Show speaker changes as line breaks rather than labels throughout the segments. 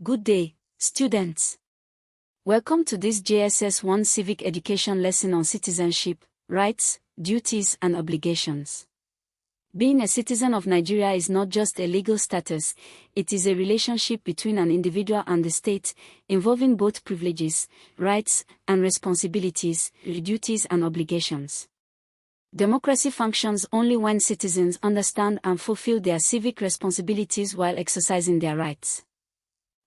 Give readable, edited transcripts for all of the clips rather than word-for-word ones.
Good day, students. Welcome to this JSS 1 Civic Education lesson on citizenship, rights, duties and obligations. Being a citizen of Nigeria is not just a legal status, it is a relationship between an individual and the state, involving both privileges, rights, and responsibilities, duties and obligations. Democracy functions only when citizens understand and fulfill their civic responsibilities while exercising their rights.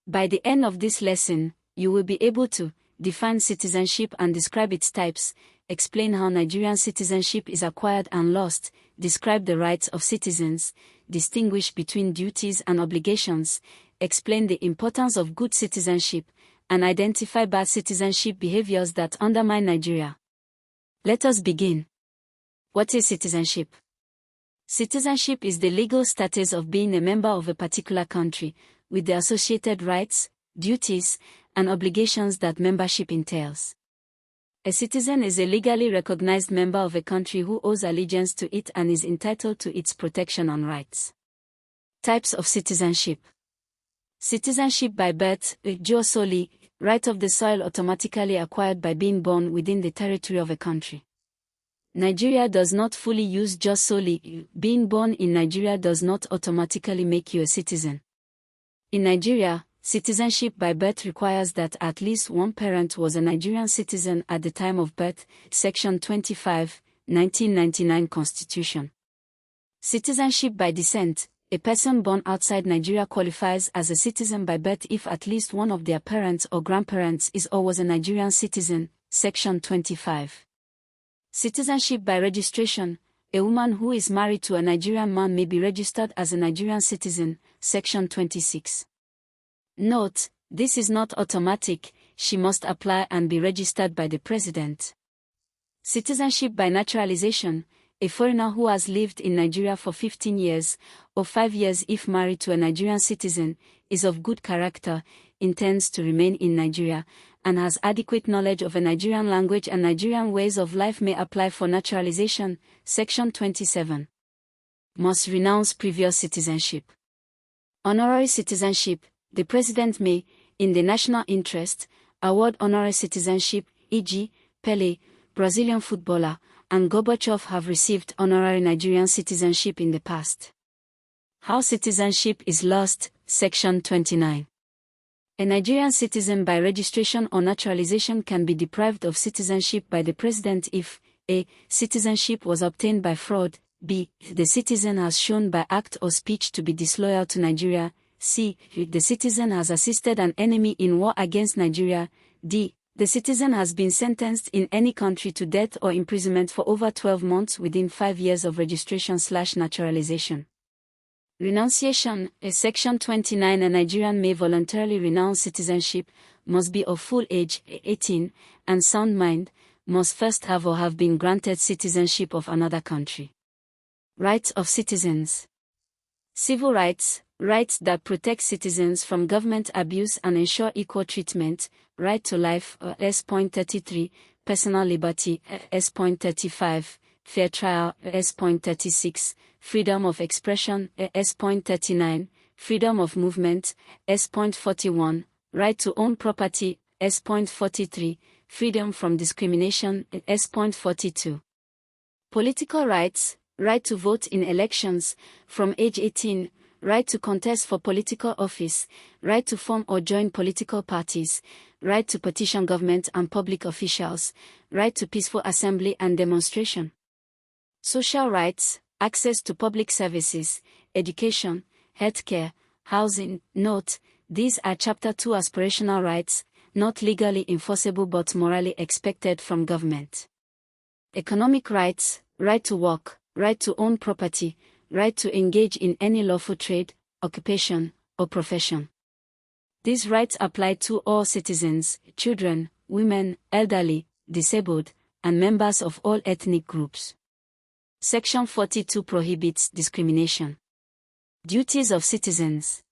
By the end of this lesson, you will be able to define citizenship and describe its types, explain how Nigerian citizenship is acquired and lost, describe the rights of citizens, distinguish between duties and obligations, explain the importance of good citizenship, and identify bad citizenship behaviors that undermine Nigeria. Let us begin. What is citizenship? Citizenship is the legal status of being a member of a particular country, with the associated rights, duties, and obligations that membership entails. A citizen is a legally recognized member of a country who owes allegiance to it and is entitled to its protection and rights. Types of citizenship. Citizenship by birth, jus soli, right of the soil automatically acquired by being born within the territory of a country. Nigeria does not fully use jus soli. Being born in Nigeria does not automatically make you a citizen. In Nigeria, citizenship by birth requires that at least one parent was a Nigerian citizen at the time of birth, Section 25, 1999 Constitution. Citizenship by descent. A person born outside Nigeria qualifies as a citizen by birth if at least one of their parents or grandparents is or was a Nigerian citizen, Section 25. Citizenship by registration. A woman who is married to a Nigerian man may be registered as a Nigerian citizen, Section 26. Note, this is not automatic, she must apply and be registered by the President. Citizenship by naturalization. A foreigner who has lived in Nigeria for 15 years, or 5 years if married to a Nigerian citizen, is of good character, intends to remain in Nigeria, and has adequate knowledge of a Nigerian language and Nigerian ways of life may apply for naturalization, Section 27. Must renounce previous citizenship. Honorary citizenship. The President may, in the national interest, award honorary citizenship, e.g., Pele, Brazilian footballer, and Gorbachev have received honorary Nigerian citizenship in the past. How citizenship is lost, Section 29. A Nigerian citizen by registration or naturalization can be deprived of citizenship by the President if a. Citizenship was obtained by fraud, b. The citizen has shown by act or speech to be disloyal to Nigeria, c. The citizen has assisted an enemy in war against Nigeria, d. The citizen has been sentenced in any country to death or imprisonment for over 12 months within 5 years of registration/naturalization. Renunciation. Section 29. A Nigerian may voluntarily renounce citizenship, must be of full age, 18, and sound mind, must first have or have been granted citizenship of another country. Rights of citizens. Civil rights. Rights that protect citizens from government abuse and ensure equal treatment, right to life, S.33, personal liberty, S.35, fair trial, S.36, freedom of expression, S.39, freedom of movement, S.41, right to own property, S.43, freedom from discrimination, S.42. Political rights, right to vote in elections, from age 18, right to contest for political office, right to form or join political parties, right to petition government and public officials, right to peaceful assembly and demonstration. Social rights, access to public services, education, healthcare, housing. Note, these are Chapter 2 aspirational rights, not legally enforceable but morally expected from government. Economic rights, right to work, right to own property, right to engage in any lawful trade, occupation, or profession. These rights apply to all citizens, children, women, elderly, disabled, and members of all ethnic groups. Section 42 prohibits discrimination. Duties of citizens.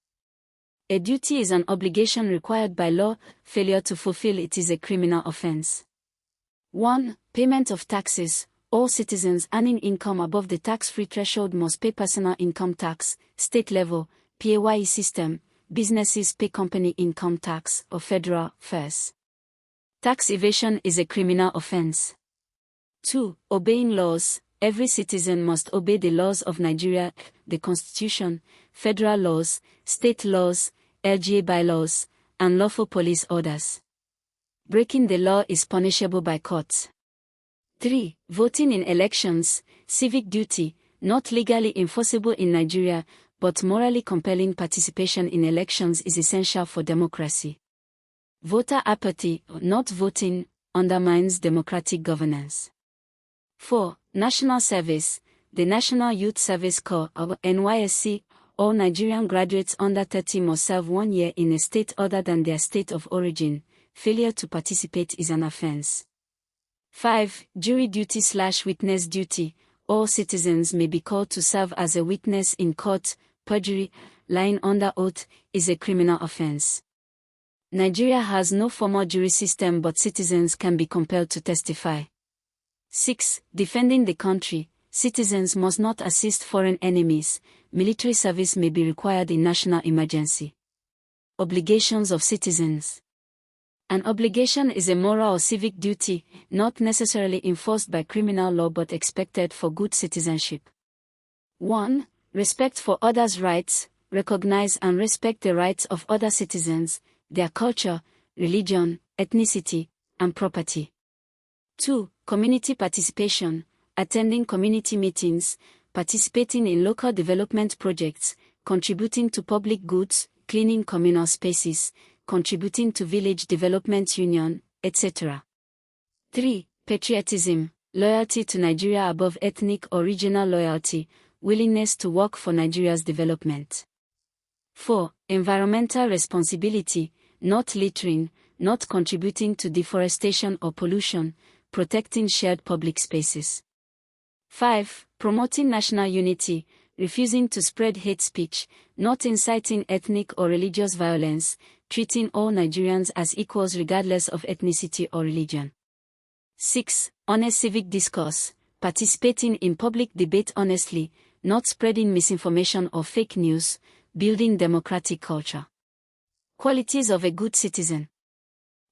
A duty is an obligation required by law. Failure to fulfill it is a criminal offense. 1. Payment of taxes. All citizens earning income above the tax-free threshold must pay personal income tax, state level, PAYE system, businesses pay company income tax or federal FERS. Tax evasion is a criminal offense. 2. Obeying laws. Every citizen must obey the laws of Nigeria, the Constitution, federal laws, state laws, LGA bylaws, and lawful police orders. Breaking the law is punishable by courts. 3. Voting in elections. Civic duty, not legally enforceable in Nigeria, but morally compelling participation in elections is essential for democracy. Voter apathy, not voting, undermines democratic governance. 4. National service. The National Youth Service Corps, or NYSC, all Nigerian graduates under 30 must serve 1 year in a state other than their state of origin. Failure to participate is an offense. 5. Jury duty/witness duty. All citizens may be called to serve as a witness in court. Perjury, lying under oath, is a criminal offense. Nigeria has no formal jury system, but citizens can be compelled to testify. 6. Defending the country. Citizens must not assist foreign enemies. Military service may be required in national emergency. Obligations of citizens. An obligation is a moral or civic duty, not necessarily enforced by criminal law but expected for good citizenship. 1. Respect for others' rights. Recognize and respect the rights of other citizens, their culture, religion, ethnicity, and property. 2. Community participation. Attending community meetings, participating in local development projects, contributing to public goods, cleaning communal spaces, contributing to village development union, etc. 3. Patriotism, loyalty to Nigeria above ethnic or regional loyalty, willingness to work for Nigeria's development. 4. Environmental responsibility, not littering, not contributing to deforestation or pollution, protecting shared public spaces. 5. Promoting national unity, refusing to spread hate speech, not inciting ethnic or religious violence, treating all Nigerians as equals regardless of ethnicity or religion. 6. Honest civic discourse, participating in public debate honestly, not spreading misinformation or fake news, building democratic culture. Qualities of a good citizen.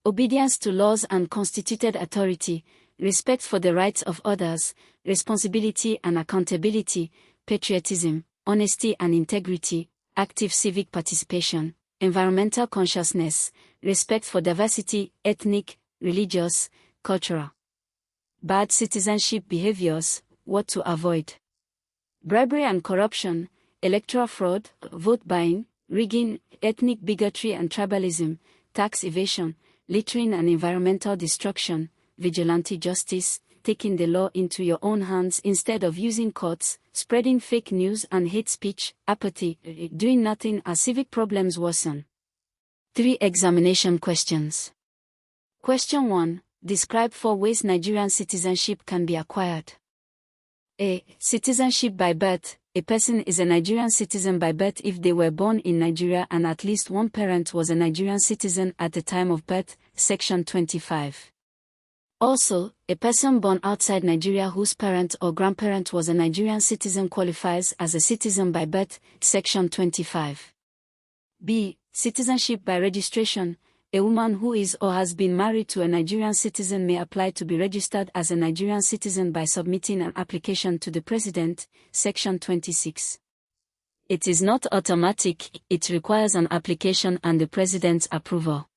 Obedience to laws and constituted authority, respect for the rights of others, responsibility and accountability, patriotism, honesty and integrity, active civic participation, environmental consciousness, respect for diversity, ethnic, religious, cultural. Bad citizenship behaviors, what to avoid. Bribery and corruption, electoral fraud, vote buying, rigging, ethnic bigotry and tribalism, tax evasion, littering and environmental destruction, vigilante justice, taking the law into your own hands instead of using courts, spreading fake news and hate speech, apathy, doing nothing as civic problems worsen. 3 examination questions. Question 1. Describe 4 ways Nigerian citizenship can be acquired. A. Citizenship by birth. A person is a Nigerian citizen by birth if they were born in Nigeria and at least one parent was a Nigerian citizen at the time of birth, Section 25. Also, a person born outside Nigeria whose parent or grandparent was a Nigerian citizen qualifies as a citizen by birth, Section 25. B. Citizenship by registration. A woman who is or has been married to a Nigerian citizen may apply to be registered as a Nigerian citizen by submitting an application to the President, Section 26. It is not automatic, it requires an application and the President's approval.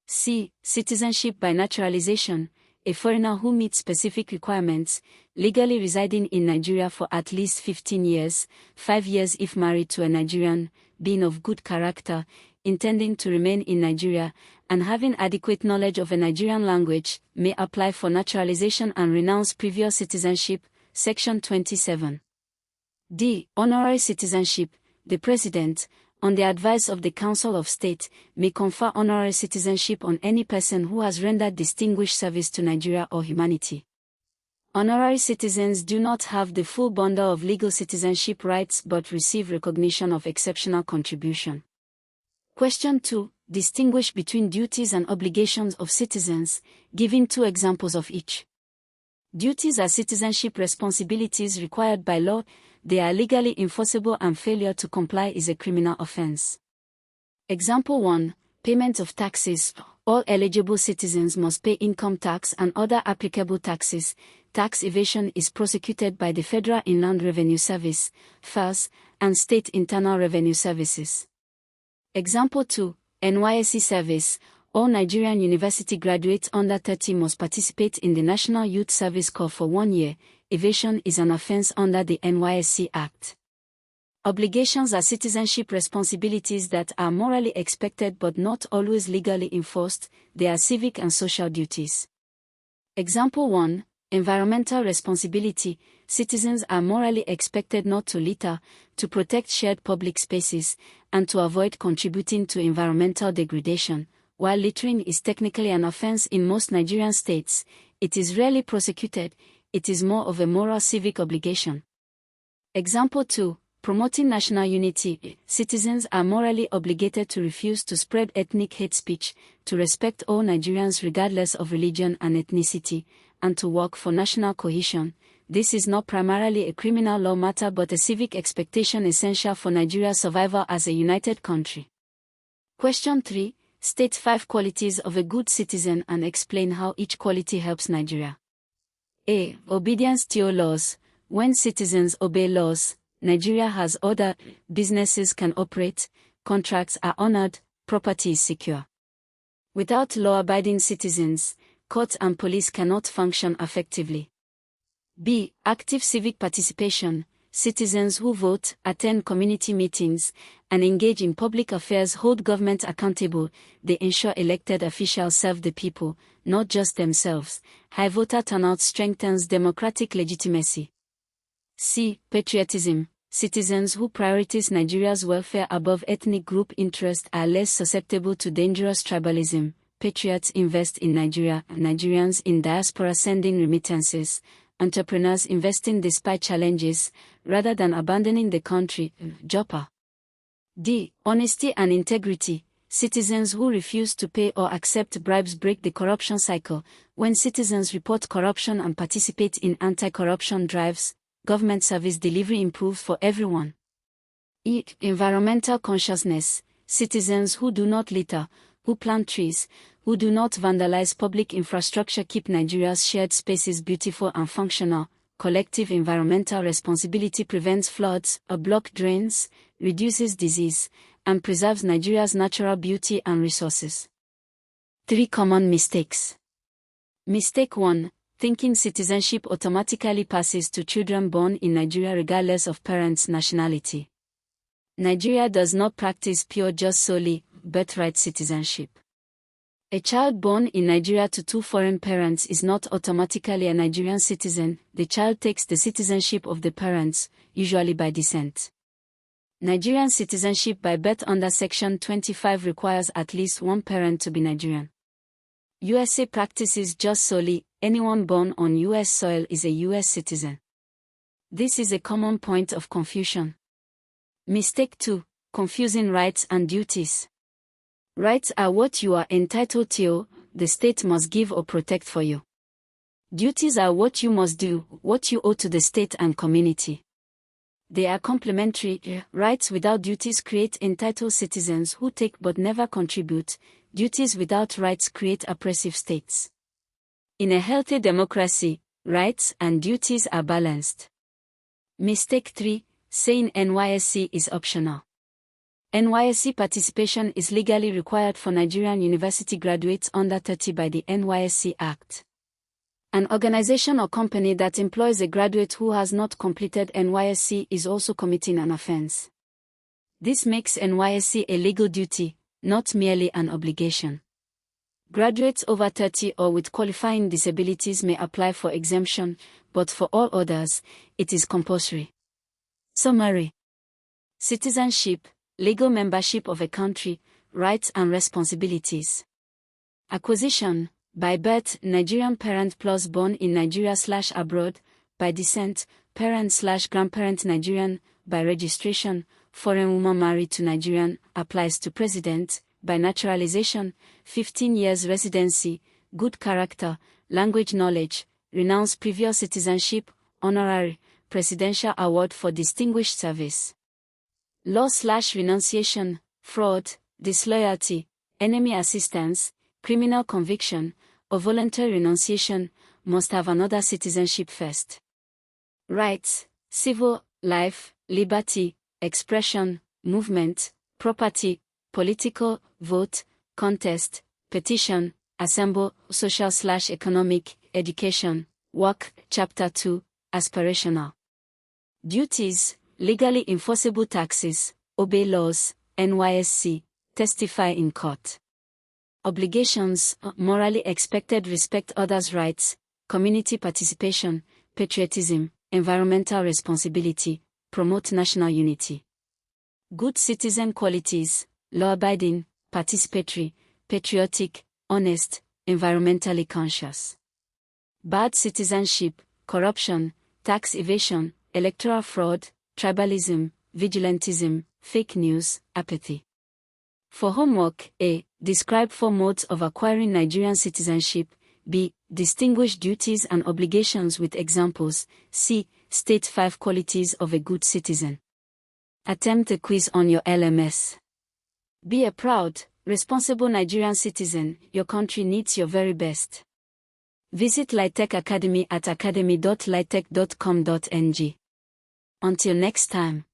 C. Citizenship by naturalization. A foreigner who meets specific requirements, legally residing in Nigeria for at least 15 years, 5 years if married to a Nigerian, being of good character, intending to remain in Nigeria, and having adequate knowledge of a Nigerian language, may apply for naturalization and renounce previous citizenship, Section 27. D. Honorary citizenship. The President, on the advice of the Council of State, may confer honorary citizenship on any person who has rendered distinguished service to Nigeria or humanity. Honorary citizens do not have the full bundle of legal citizenship rights but receive recognition of exceptional contribution. Question 2. Distinguish between duties and obligations of citizens, giving 2 examples of each. Duties are citizenship responsibilities required by law. They are legally enforceable and failure to comply is a criminal offense. Example 1. Payment of taxes. All eligible citizens must pay income tax and other applicable taxes. Tax evasion is prosecuted by the Federal Inland Revenue Service, FIRS, and State Internal Revenue Services. Example 2. NYSC service. All Nigerian university graduates under 30 must participate in the National Youth Service Corps for 1 year. Evasion is an offense under the NYSC Act. Obligations are citizenship responsibilities that are morally expected but not always legally enforced. They are civic and social duties. Example 1. Environmental responsibility. Citizens are morally expected not to litter, to protect shared public spaces, and to avoid contributing to environmental degradation. While littering is technically an offense in most Nigerian states, it is rarely prosecuted. It is more of a moral civic obligation. Example 2. Promoting national unity. Citizens are morally obligated to refuse to spread ethnic hate speech, to respect all Nigerians regardless of religion and ethnicity, and to work for national cohesion. This is not primarily a criminal law matter but a civic expectation essential for Nigeria's survival as a united country. Question 3. State 5 qualities of a good citizen and explain how each quality helps Nigeria. A. Obedience to laws. When citizens obey laws, Nigeria has order, businesses can operate, contracts are honored, property is secure. Without law-abiding citizens, courts and police cannot function effectively. B. Active civic participation. Citizens who vote, attend community meetings, and engage in public affairs hold government accountable. They ensure elected officials serve the people, not just themselves. High voter turnout strengthens democratic legitimacy. C. Patriotism. Citizens who prioritize Nigeria's welfare above ethnic group interest are less susceptible to dangerous tribalism. Patriots invest in Nigeria, Nigerians in diaspora sending remittances, entrepreneurs investing despite challenges, rather than abandoning the country. JOPA. D. Honesty and integrity. Citizens who refuse to pay or accept bribes break the corruption cycle. When citizens report corruption and participate in anti-corruption drives, government service delivery improves for everyone. E. Environmental consciousness. Citizens who do not litter, who plant trees, who do not vandalize public infrastructure keep Nigeria's shared spaces beautiful and functional. Collective environmental responsibility prevents floods, block drains, reduces disease, and preserves Nigeria's natural beauty and resources. 3 common mistakes. Mistake 1. Thinking citizenship automatically passes to children born in Nigeria regardless of parents' nationality. Nigeria does not practice pure just solely birthright citizenship. A child born in Nigeria to 2 foreign parents is not automatically a Nigerian citizen. The child takes the citizenship of the parents, usually by descent. Nigerian citizenship by birth under Section 25 requires at least one parent to be Nigerian. USA practices just solely, anyone born on U.S. soil is a U.S. citizen. This is a common point of confusion. Mistake 2. Confusing rights and duties. Rights are what you are entitled to, the state must give or protect for you. Duties are what you must do, what you owe to the state and community. They are complementary. Rights without duties create entitled citizens who take but never contribute. Duties without rights create oppressive states. In a healthy democracy, rights and duties are balanced. Mistake 3. Saying NYSC is optional. NYSC participation is legally required for Nigerian university graduates under 30 by the NYSC Act. An organization or company that employs a graduate who has not completed NYSC is also committing an offense. This makes NYSC a legal duty, not merely an obligation. Graduates over 30 or with qualifying disabilities may apply for exemption, but for all others, it is compulsory. Summary. Citizenship, legal membership of a country, rights and responsibilities. Acquisition, by birth, Nigerian parent plus born in Nigeria/abroad, by descent, parent/grandparent Nigerian, by registration, foreign woman married to Nigerian, applies to president, by naturalization, 15 years residency, good character, language knowledge, renounce previous citizenship, honorary, presidential award for distinguished service. Law/renunciation, fraud, disloyalty, enemy assistance, criminal conviction, or voluntary renunciation, must have another citizenship first. Rights: civil, life, liberty, expression, movement, property, political, vote, contest, petition, assemble, social/economic, education, work, Chapter 2, aspirational. Duties: legally enforceable taxes, obey laws, NYSC, testify in court. Obligations: morally expected, respect others' rights, community participation, patriotism, environmental responsibility, promote national unity. Good citizen qualities: law-abiding, participatory, patriotic, honest, environmentally conscious. Bad citizenship: corruption, tax evasion, electoral fraud, tribalism, vigilantism, fake news, apathy. For homework: A. Describe 4 modes of acquiring Nigerian citizenship. B. Distinguish duties and obligations with examples. C. State 5 qualities of a good citizen. Attempt a quiz on your LMS. Be a proud, responsible Nigerian citizen. Your country needs your very best. Visit Litech Academy at academy.litech.com.ng. Until next time.